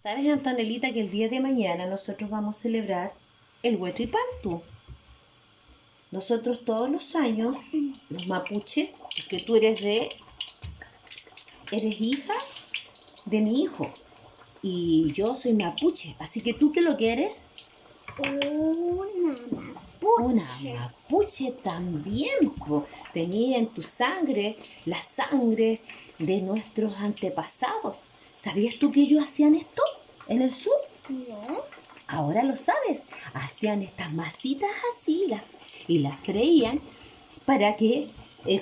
¿Sabes, Antonelita, que el día de mañana nosotros vamos a celebrar el Huetripantu? Nosotros todos los años, los mapuches, que tú eres hija de mi hijo, y yo soy mapuche, así que ¿tú qué lo que eres? Una Una mapuche también, po. Tenía en tu sangre la sangre de nuestros antepasados. ¿Sabías tú que ellos hacían esto en el sur? No. Ahora lo sabes. Hacían estas masitas así y las freían para que,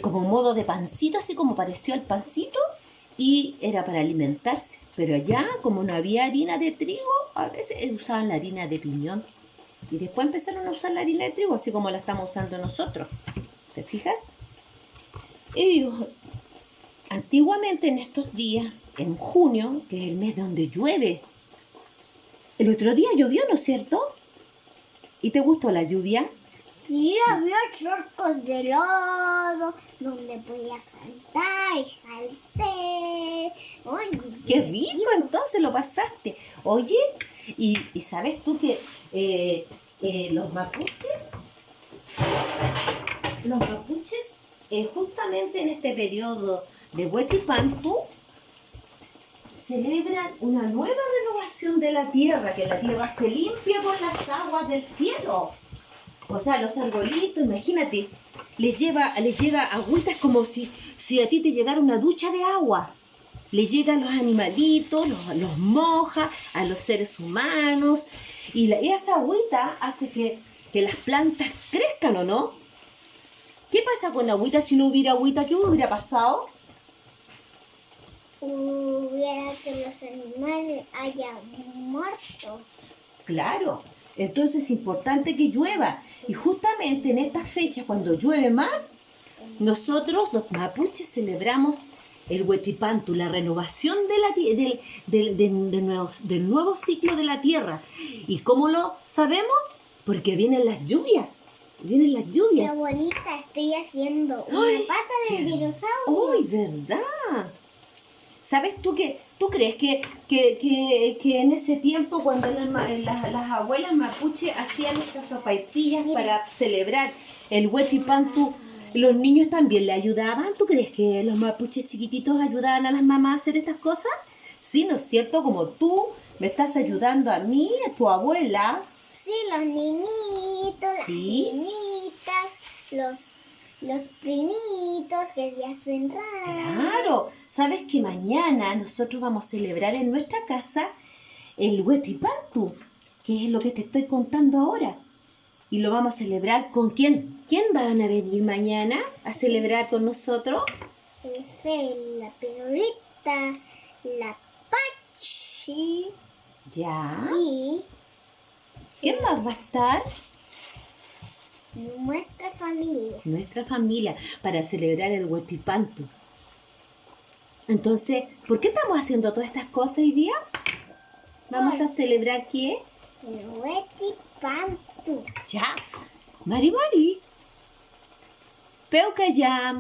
como modo de pancito, así como pareció al pancito, y era para alimentarse. Pero allá, como no había harina de trigo, a veces usaban la harina de piñón. Y después empezaron a usar la harina de trigo, así como la estamos usando nosotros. ¿Te fijas? Ellos, antiguamente en estos días, en junio, que es el mes donde llueve, el otro día llovió, ¿no es cierto? ¿Y te gustó la lluvia? Sí, había charcos de lodo donde podía saltar y salté. Ay, ¡Qué rico! Entonces lo pasaste. Oye, ¿y sabes tú que los mapuches, justamente en este periodo de Huechipantu, celebran una nueva renovación de la tierra, que la tierra se limpia con las aguas del cielo? O sea, los arbolitos, imagínate, les llega agüitas como si a ti te llegara una ducha de agua. Les llega a los animalitos, los moja, a los seres humanos, y esa agüita hace que las plantas crezcan, ¿o no? ¿Qué pasa con la agüita si no hubiera agüita? ¿Qué hubiera pasado? Hubiera que los animales hayan muerto. Claro, entonces es importante que llueva. Y justamente en estas fechas, cuando llueve más, nosotros los mapuches celebramos el Huetripantu, la renovación del nuevo ciclo de la tierra. ¿Y cómo lo sabemos? Porque vienen las lluvias. Vienen las Mi lluvias. abuelita, estoy haciendo una ¡Ay! pata de dinosaurio. ¡Ay, verdad! ¿Sabes tú crees que en ese tiempo, cuando las abuelas mapuche hacían estas sopaipillas para celebrar el Huetripantu, los niños también le ayudaban? ¿Tú crees que los mapuches chiquititos ayudaban a las mamás a hacer estas cosas? Sí, ¿no es cierto? Como tú me estás ayudando a mí, a tu abuela. Sí, los niñitos, Sí. las niñitas, los primitos que ya hacen raro. Claro, ¿sabes que mañana nosotros vamos a celebrar en nuestra casa el Huetripantu, que es lo que te estoy contando ahora? Y lo vamos a celebrar ¿con quién? ¿Quién van a venir mañana a celebrar con nosotros? Es la Pedrita, la Pachi Ya. y ¿Quién más va a estar? nuestra familia. Nuestra familia, para celebrar el Huetripantu. Entonces, ¿por qué estamos haciendo todas estas cosas hoy día? ¿Vamos a celebrar qué? El Huetripantu. Ya. Mari. Peuca ya.